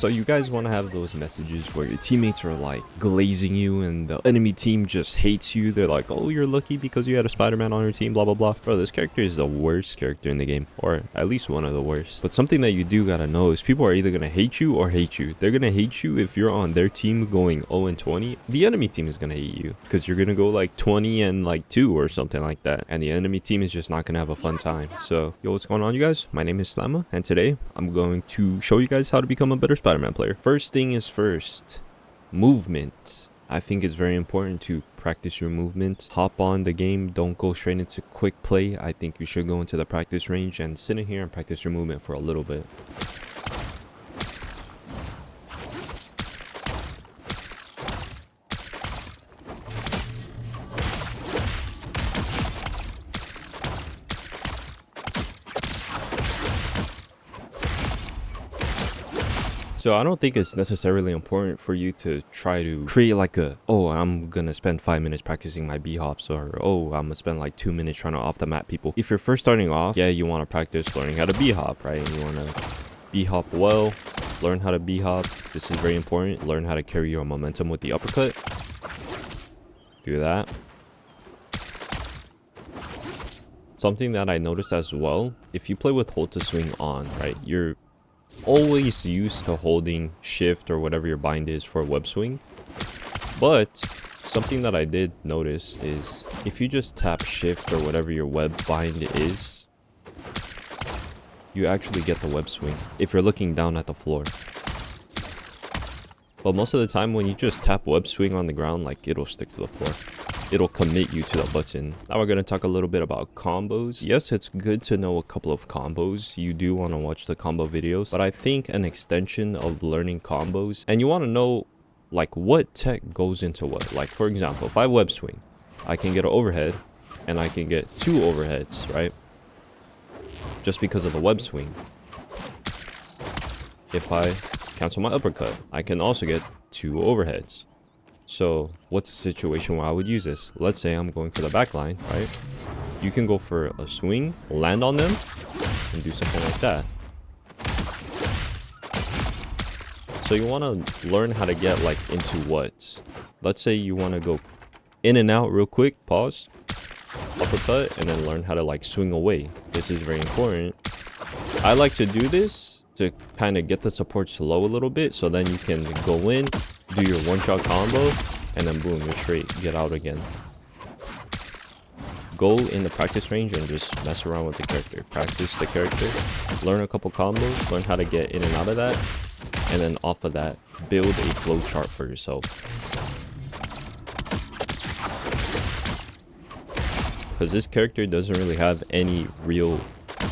So you guys want to have those messages where your teammates are like glazing you and the enemy team just hates you. They're like, oh, you're lucky because you had a Spider-Man on your team, blah, blah, blah. Bro, this character is the worst character in the game, or at least one of the worst. But something that you do gotta know is people are either gonna hate you or hate you. They're gonna hate you if you're on their team going 0-20. The enemy team is gonna hate you because you're gonna go like 20-2 or something like that. And the enemy team is just not gonna have a fun time. So, yo, what's going on, you guys? My name is 𝘠𝘠𝘪, and today I'm going to show you guys how to become a better Spider-Man player. First thing is first, movement. I think it's very important to practice your movement. Hop on the game, don't go straight into quick play. I think you should go into the practice range and sit in here and practice your movement for a little bit. So I don't think it's necessarily important for you to try to create like a, oh, I'm gonna spend 5 minutes practicing my B-hops, or oh, I'm gonna spend like 2 minutes trying to off the map people. If you're first starting off, yeah, you want to practice learning how to B-hop, right? You want to B-hop well, learn how to B-hop. This is very important. Learn how to carry your momentum with the uppercut. Do that. Something that I noticed as well, if you play with hold to swing on, right, you're always used to holding shift or whatever your bind is for web swing. But something that I did notice is if you just tap shift or whatever your web bind is, you actually get the web swing if you're looking down at the floor. But most of the time when you just tap web swing on the ground, like, it'll stick to the floor. It'll commit you to the button. Now we're going to talk a little bit about combos. Yes, it's good to know a couple of combos. You do want to watch the combo videos, but I think an extension of learning combos, and you want to know like what tech goes into what. Like, for example, if I web swing, I can get an overhead and I can get 2 overheads, right? Just because of the web swing. If I cancel my uppercut, I can also get 2 overheads. So what's the situation where I would use this? Let's say I'm going for the back line, right? You can go for a swing, land on them, and do something like that. So you want to learn how to get like into what? Let's say you want to go in and out real quick, pause, uppercut, and then learn how to like swing away. This is very important. I like to do this to kind of get the supports low a little bit, so then you can go in, do your one-shot combo, and then boom, you're straight, get out again. Go in the practice range and just mess around with the character. Practice the character, learn a couple combos, learn how to get in and out of that, and then off of that, build a flow chart for yourself. Because this character doesn't really have any real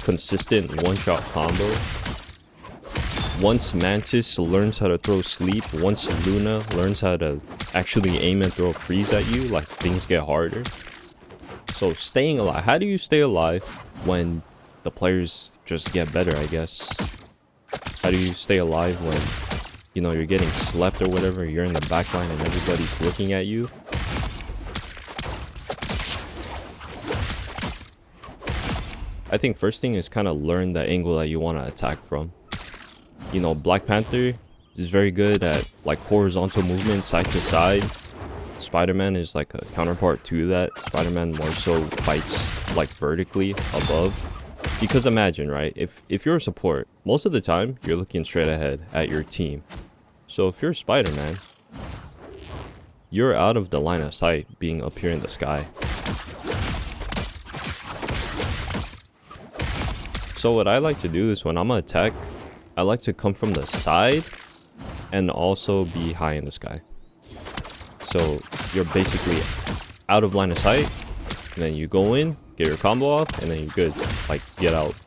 consistent one-shot combo. Once Mantis learns how to throw sleep, once Luna learns how to actually aim and throw freeze at you, like, things get harder. So staying alive, how do you stay alive when the players just get better, I guess? How do you stay alive when, you know, you're getting slept or whatever, you're in the backline and everybody's looking at you? I think first thing is kind of learn the angle that you want to attack from. You know, Black Panther is very good at like horizontal movement, side to side. Spider-Man is like a counterpart to that. Spider-Man more so fights like vertically above. Because imagine, right, if you're a support, most of the time you're looking straight ahead at your team. So if you're Spider-Man, you're out of the line of sight being up here in the sky. So what I like to do is when I'm gonna attack, I like to come from the side and also be high in the sky. So you're basically out of line of sight, and then you go in, get your combo off, and then you're good. Like, get out.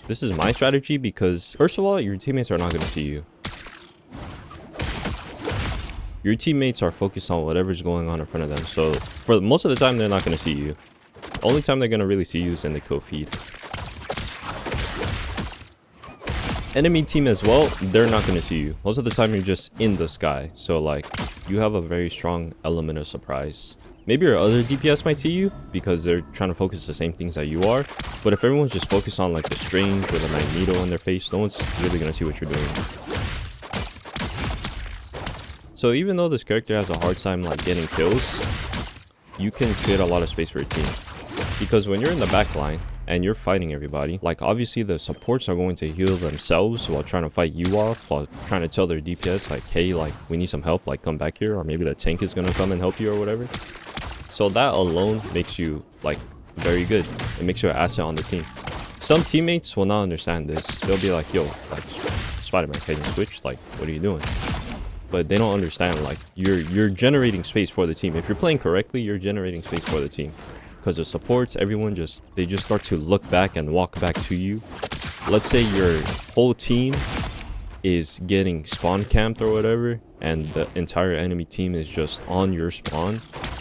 This is my strategy because, first of all, your teammates are not going to see you. Your teammates are focused on whatever's going on in front of them. So for most of the time, they're not going to see you. The only time they're going to really see you is in the kill feed. Enemy team as well, they're not going to see you. Most of the time, you're just in the sky. So like, you have a very strong element of surprise. Maybe your other DPS might see you because they're trying to focus the same things that you are. But if everyone's just focused on like the Strange or the Magneto in their face, no one's really gonna see what you're doing. So even though this character has a hard time like getting kills, you can create a lot of space for your team. Because when you're in the back line and you're fighting everybody, like obviously the supports are going to heal themselves while trying to fight you off, while trying to tell their DPS like, hey, like we need some help, like come back here, or maybe the tank is gonna come and help you or whatever. So that alone makes you like very good. It makes you an asset on the team. Some teammates will not understand this. They'll be like, yo, like Spider-Man, can you switch? Like, what are you doing? But they don't understand, like you're generating space for the team. If you're playing correctly, you're generating space for the team. Because the supports, everyone they just start to look back and walk back to you. Let's say your whole team is getting spawn camped or whatever, and the entire enemy team is just on your spawn.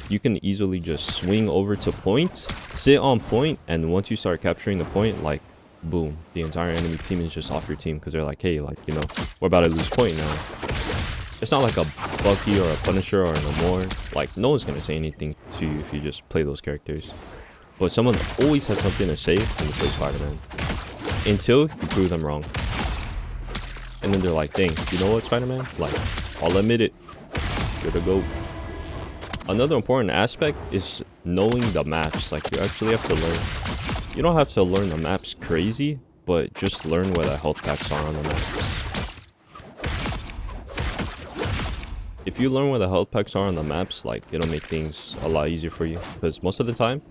You can easily just swing over to point, sit on point, and once you start capturing the point, like boom, the entire enemy team is just off your team because they're like, hey, like, you know, we're about to lose point now. It's not like a Bucky or a Punisher or a Namor. Like, no one's gonna say anything to you if you just play those characters. But someone always has something to say when you play Spider-Man. Until you prove them wrong. And then they're like, dang, you know what, Spider-Man? Like, I'll admit it. You're the GOAT. Another important aspect is knowing the maps. Like, you actually have to learn. You don't have to learn the maps crazy, but just learn where the health packs are on the maps. If you learn where the health packs are on the maps, like, it'll make things a lot easier for you. Because most of the time,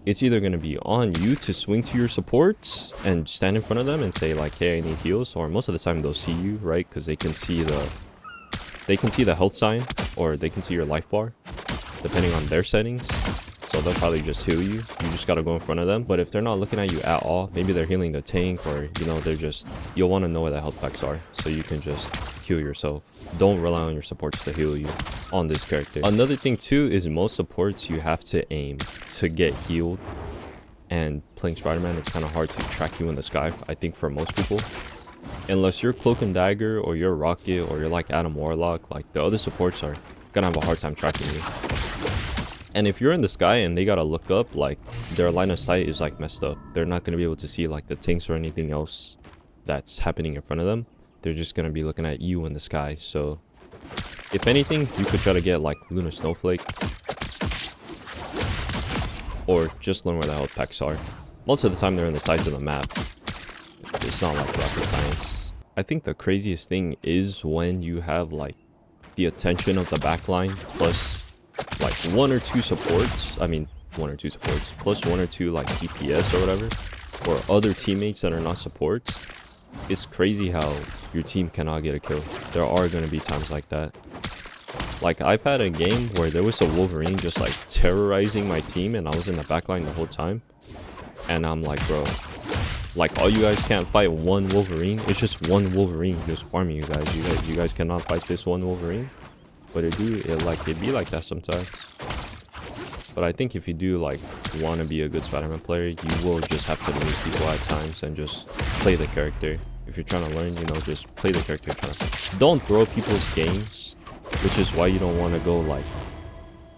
it's either going to be on you to swing to your supports and stand in front of them and say like, hey, I need heals. Or most of the time they'll see you, right? Because they can see the health sign, or they can see your life bar, depending on their settings. So they'll probably just heal you. You just got to go in front of them. But if they're not looking at you at all, maybe they're healing the tank, or, you know, they're just, you'll want to know where the health packs are so you can just heal yourself. Don't rely on your supports to heal you on this character. Another thing too is most supports you have to aim to get healed. And playing Spider-Man, it's kind of hard to track you in the sky, I think, for most people. Unless you're Cloak and Dagger, or you're Rocket, or you're like Adam Warlock, like the other supports are gonna have a hard time tracking you. And if you're in the sky and they gotta look up, like their line of sight is like messed up. They're not gonna be able to see like the tanks or anything else that's happening in front of them. They're just gonna be looking at you in the sky. So if anything, you could try to get like Lunar Snowflake, or just learn where the health packs are. Most of the time they're on the sides of the map. It's not like rocket science. I think the craziest thing is when you have like the attention of the backline plus like one or two supports, plus one or two like DPS or whatever, or other teammates that are not supports. It's crazy how your team cannot get a kill. There are going to be times like that. Like, I've had a game where there was a Wolverine just like terrorizing my team, and I was in the backline the whole time. And I'm like, bro, like, all you guys can't fight one Wolverine. It's just one Wolverine just farming you guys. You guys cannot fight this one Wolverine. But it'd be like that sometimes. But I think if you do like want to be a good Spider-Man player, you will just have to meet people at times and just play the character. If you're trying to learn, you know, just play the character. Don't throw people's games, which is why you don't want to go like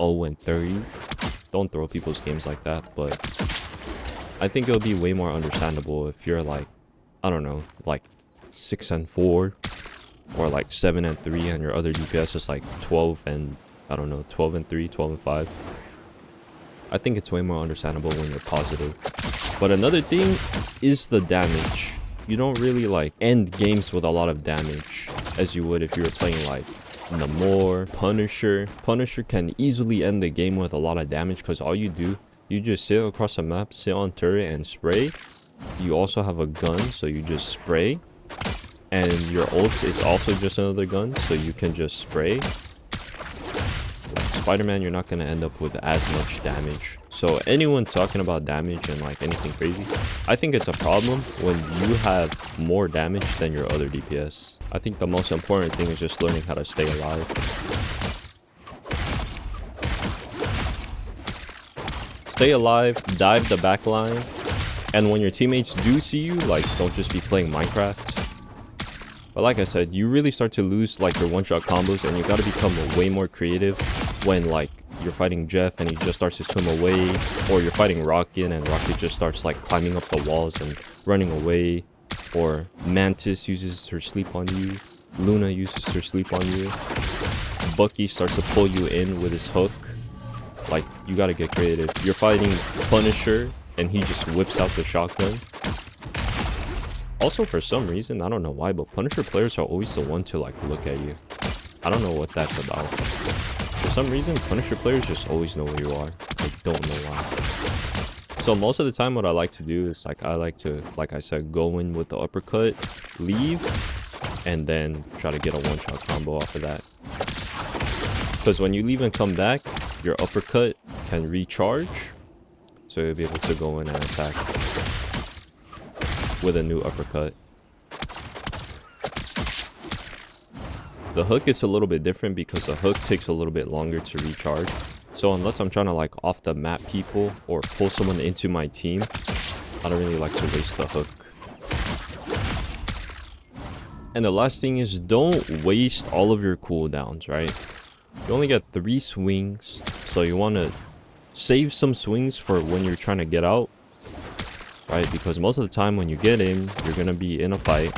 0-30. Don't throw people's games like that. But I think it'll be way more understandable if you're like, I don't know, like 6-4, or like 7-3, and your other DPS is like 12 and, I don't know, 12-3, 12-5. I think it's way more understandable when you're positive. But another thing is the damage. You don't really like end games with a lot of damage as you would if you were playing like Namor, Punisher. Punisher can easily end the game with a lot of damage because all you do, you just sit across the map, sit on turret and spray. You also have a gun, so you just spray. And your ult is also just another gun, so you can just spray. Spider-Man, you're not going to end up with as much damage. So anyone talking about damage and like anything crazy, I think it's a problem when you have more damage than your other DPS. I think the most important thing is just learning how to stay alive. Stay alive, dive the back line, and when your teammates do see you, like, don't just be playing Minecraft. But like I said, you really start to lose like your one-shot combos, and you got to become way more creative when like you're fighting Jeff and he just starts to swim away, or you're fighting Rocket and Rocket just starts like climbing up the walls and running away, or Mantis uses her sleep on you, Luna uses her sleep on you, Bucky starts to pull you in with his hook. Like, you gotta get creative. You're fighting Punisher and he just whips out the shotgun. Also, for some reason, I don't know why, but Punisher players are always the one to like look at you. I don't know what that's about. For some reason, Punisher players just always know where you are. I don't know why. So most of the time what I like to do is like, I like to, like I said, go in with the uppercut, leave, and then try to get a one-shot combo off of that. Because when you leave and come back, your uppercut can recharge, so you'll be able to go in and attack with a new uppercut. The hook is a little bit different because the hook takes a little bit longer to recharge. So unless I'm trying to like off the map people or pull someone into my team, I don't really like to waste the hook. And the last thing is, don't waste all of your cooldowns, right? You only get 3 swings, so you want to save some swings for when you're trying to get out, right? Because most of the time when you get in, you're going to be in a fight.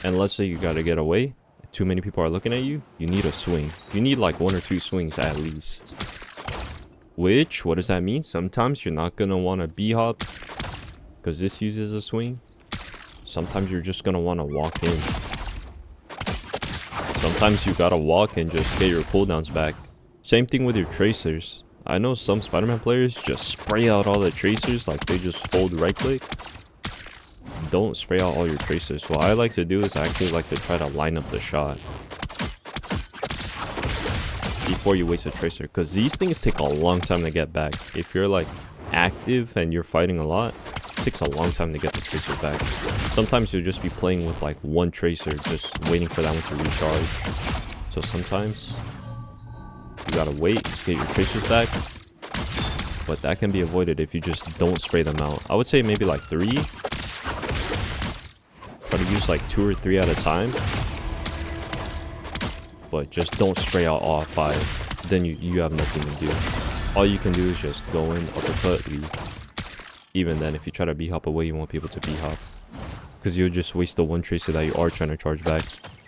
And let's say you got to get away, too many people are looking at you, you need a swing. You need like 1 or 2 swings at least. Which, what does that mean? Sometimes you're not going to want to B-hop because this uses a swing. Sometimes you're just going to want to walk in. Sometimes you gotta walk and just get your cooldowns back. Same thing with your tracers. I know some Spider-Man players just spray out all the tracers, like they just hold right click. Don't spray out all your tracers. What I like to do is I actually like to try to line up the shot before you waste a tracer, because these things take a long time to get back. If you're like active and you're fighting a lot, it takes a long time to get the tracer back. Sometimes you'll just be playing with like 1 tracer, just waiting for that one to recharge. So sometimes you gotta wait to get your tracers back, but that can be avoided if you just don't spray them out. I would say maybe like 3. Try to use like 2 or 3 at a time, but just don't spray out all 5. Then you have nothing to do. All you can do is just go in, uppercut, leave. Even then, if you try to B-hop away, you won't be able to B-hop, because you'll just waste the 1 tracer that you are trying to charge back.